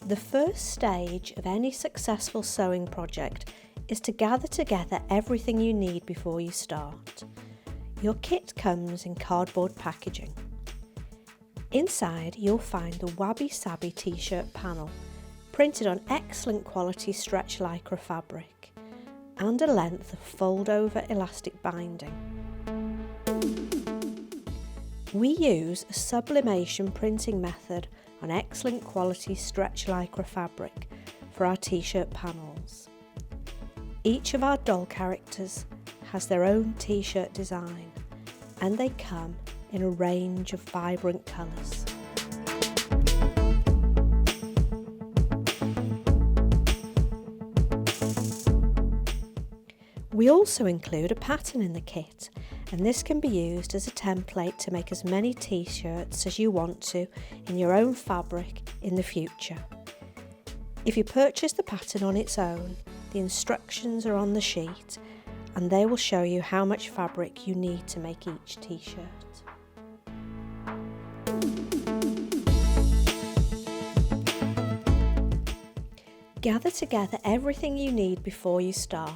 The first stage of any successful sewing project is to gather together everything you need before you start. Your kit comes in cardboard packaging. Inside you'll find the Wabi-Sabi T-shirt panel, printed on excellent quality stretch lycra fabric, and a length of fold-over elastic binding. We use a sublimation printing method on excellent quality stretch lycra fabric for our t-shirt panels. Each of our doll characters has their own t-shirt design, and they come in a range of vibrant colours. We also include a pattern in the kit, and this can be used as a template to make as many t-shirts as you want to in your own fabric in the future. If you purchase the pattern on its own, the instructions are on the sheet and they will show you how much fabric you need to make each t-shirt. Gather together everything you need before you start.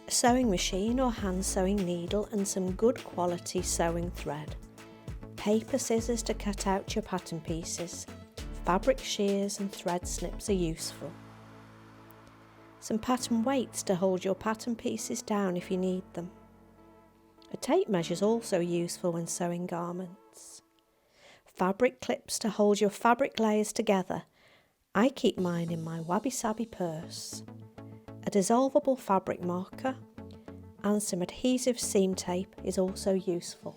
A sewing machine or hand sewing needle and some good quality sewing thread. Paper scissors to cut out your pattern pieces. Fabric shears and thread snips are useful. Some pattern weights to hold your pattern pieces down if you need them. A tape measure is also useful when sewing garments. Fabric clips to hold your fabric layers together. I keep mine in my Wabi-Sabi purse. A dissolvable fabric marker and some adhesive seam tape is also useful.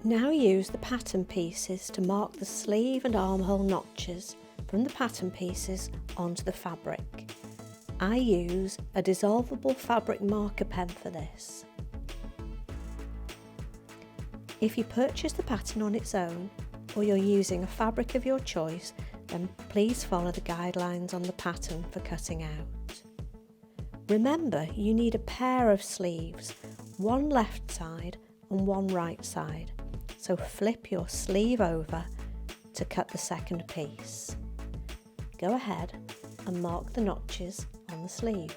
Now use the pattern pieces to mark the sleeve and armhole notches from the pattern pieces onto the fabric. I use a dissolvable fabric marker pen for this. If you purchase the pattern on its own, or you're using a fabric of your choice, then please follow the guidelines on the pattern for cutting out. Remember, you need a pair of sleeves, one left side and one right side. So flip your sleeve over to cut the second piece. Go ahead and mark the notches on the sleeve.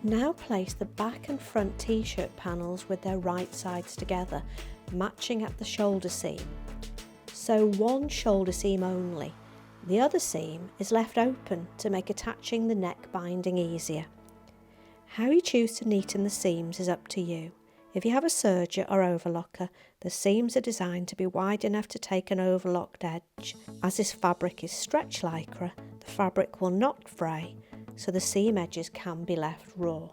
Now place the back and front t-shirt panels with their right sides together, matching at the shoulder seam. Sew one shoulder seam only. The other seam is left open to make attaching the neck binding easier. How you choose to neaten the seams is up to you. If you have a serger or overlocker, the seams are designed to be wide enough to take an overlocked edge. As this fabric is stretch lycra, the fabric will not fray, so the seam edges can be left raw.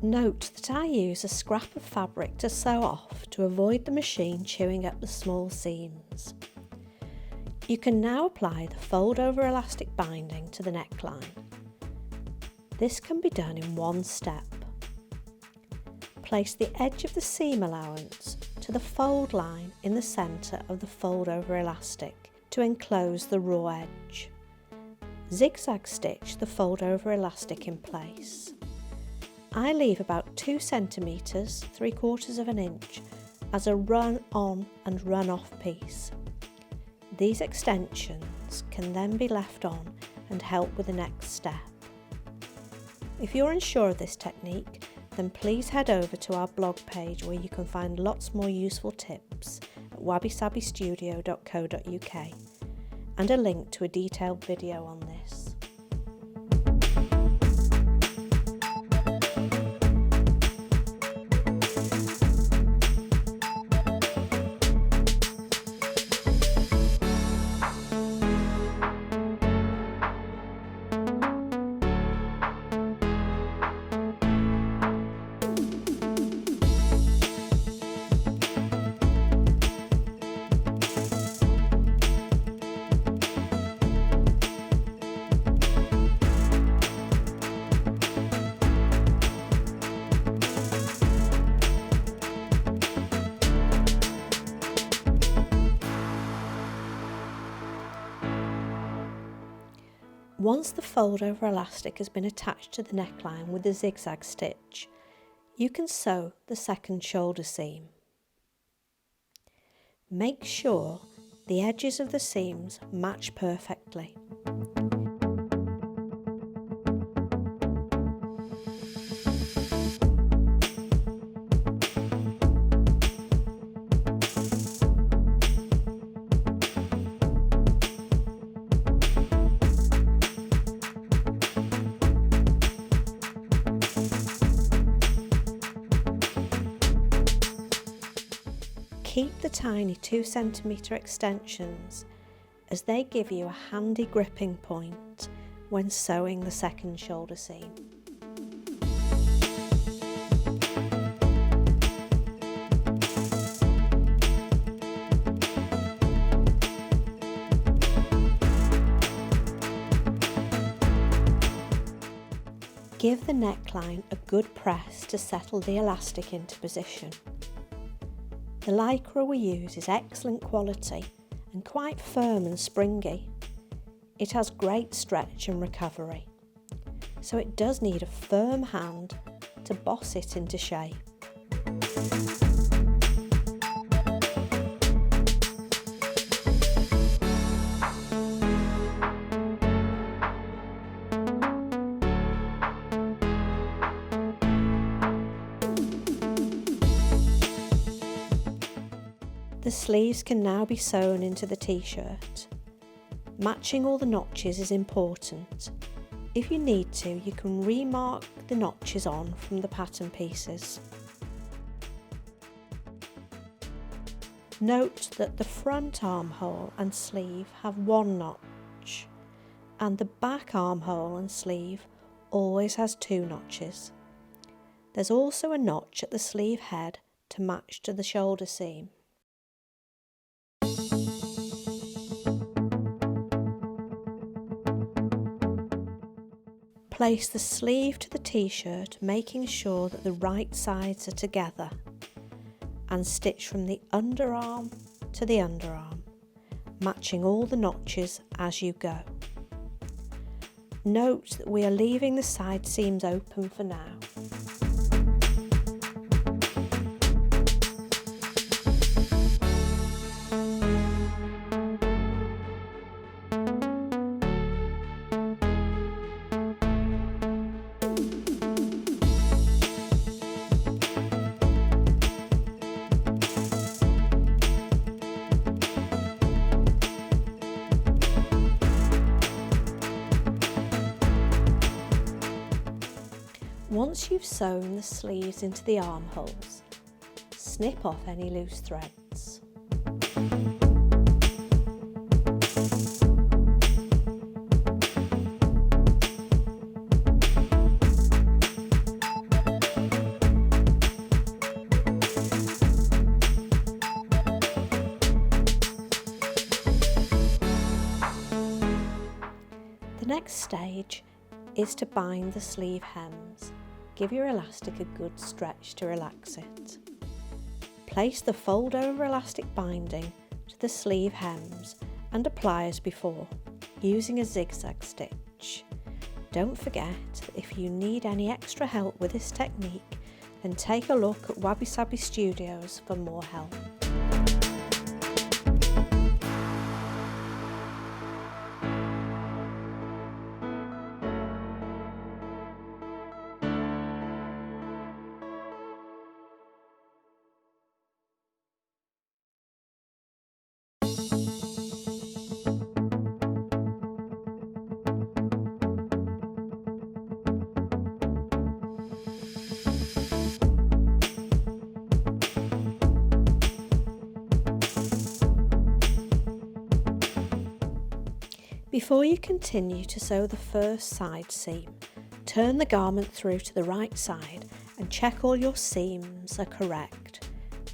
Note that I use a scrap of fabric to sew off to avoid the machine chewing up the small seams. You can now apply the fold-over elastic binding to the neckline. This can be done in one step. Place the edge of the seam allowance to the fold line in the centre of the fold-over elastic to enclose the raw edge. Zigzag stitch the fold-over elastic in place. I leave about 2 centimetres, 3/4 of an inch, as a run-on and run-off piece. These extensions can then be left on and help with the next step. If you're unsure of this technique, then please head over to our blog page where you can find lots more useful tips at wabisabistudio.co.uk and a link to a detailed video on this. Once the fold over elastic has been attached to the neckline with a zigzag stitch, you can sew the second shoulder seam. Make sure the edges of the seams match perfectly. Keep the tiny 2cm extensions as they give you a handy gripping point when sewing the second shoulder seam. Give the neckline a good press to settle the elastic into position. The lycra we use is excellent quality and quite firm and springy. It has great stretch and recovery, so it does need a firm hand to boss it into shape. The sleeves can now be sewn into the t-shirt. Matching all the notches is important. If you need to, you can remark the notches on from the pattern pieces. Note that the front armhole and sleeve have one notch, and the back armhole and sleeve always has two notches. There's also a notch at the sleeve head to match to the shoulder seam. Place the sleeve to the t-shirt, making sure that the right sides are together, and stitch from the underarm to the underarm, matching all the notches as you go. Note that we are leaving the side seams open for now. Once you've sewn the sleeves into the armholes, snip off any loose threads. The next stage is to bind the sleeve hems. Give your elastic a good stretch to relax it. Place the fold over elastic binding to the sleeve hems and apply as before, using a zigzag stitch. Don't forget that if you need any extra help with this technique, then take a look at Wabi-Sabi Studios for more help. Before you continue to sew the first side seam, turn the garment through to the right side and check all your seams are correct.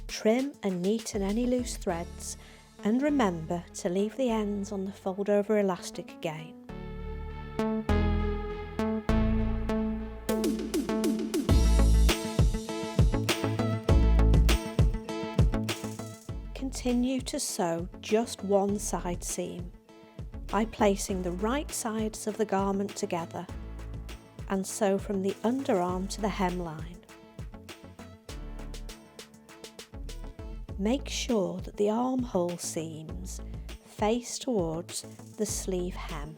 Trim and neaten any loose threads, and remember to leave the ends on the fold over elastic again. Continue to sew just one side seam. by placing the right sides of the garment together and sew from the underarm to the hemline. Make sure that the armhole seams face towards the sleeve hem.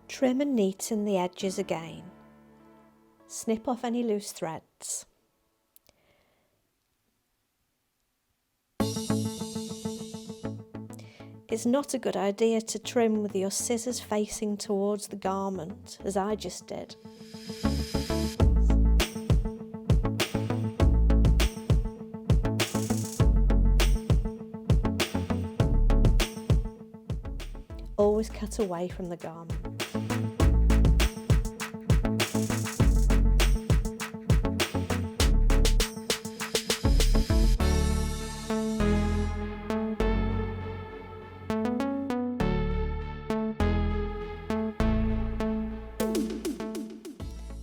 Trim and neaten the edges again. Snip off any loose threads. It's not a good idea to trim with your scissors facing towards the garment, as I just did. Always cut away from the garment.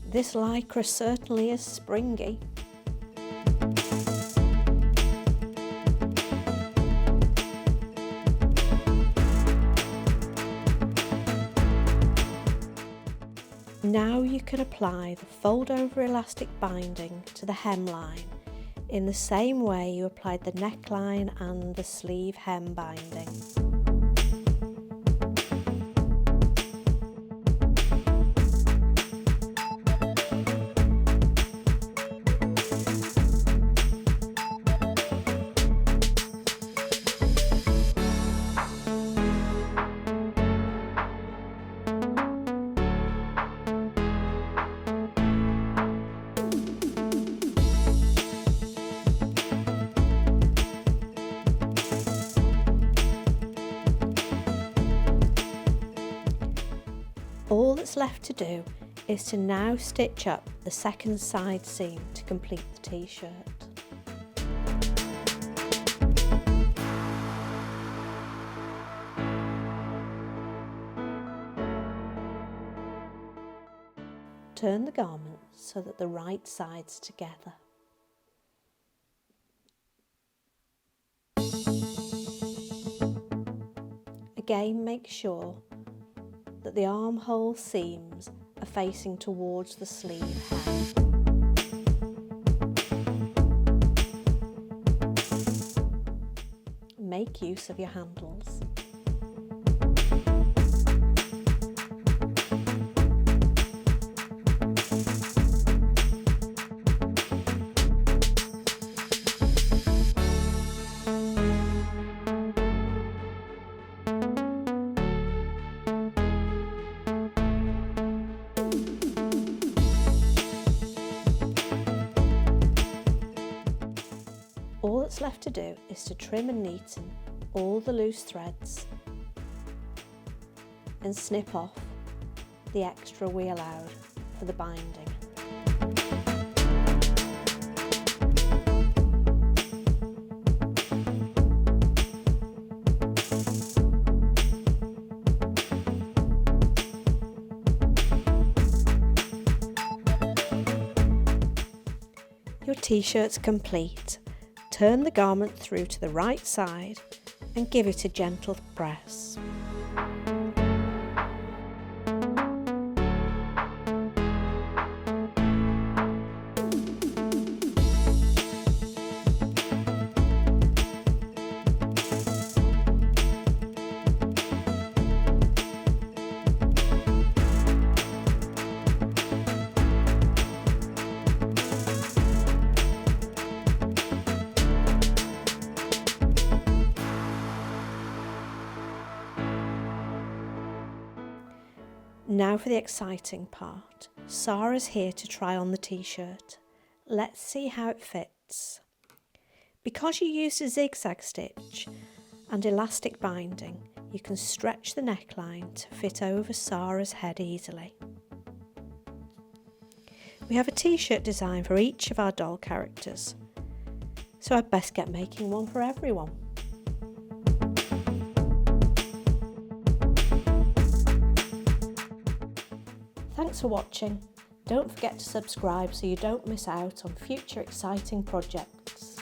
This lycra certainly is springy. Now you can apply the fold-over elastic binding to the hemline in the same way you applied the neckline and the sleeve hem binding. All that's left to do is to now stitch up the second side seam to complete the t-shirt. Turn the garment so that the right sides together. Again, make sure that the armhole seams are facing towards the sleeve hem. Make use of your handles. All that's left to do is to trim and neaten all the loose threads and snip off the extra we allowed for the binding. Your t-shirt's complete. Turn the garment through to the right side and give it a gentle press. Now for the exciting part. Sarah's here to try on the t-shirt. Let's see how it fits. Because you used a zigzag stitch and elastic binding, you can stretch the neckline to fit over Sarah's head easily. We have a t-shirt design for each of our doll characters, so I'd best get making one for everyone. Thanks for watching. Don't forget to subscribe so you don't miss out on future exciting projects.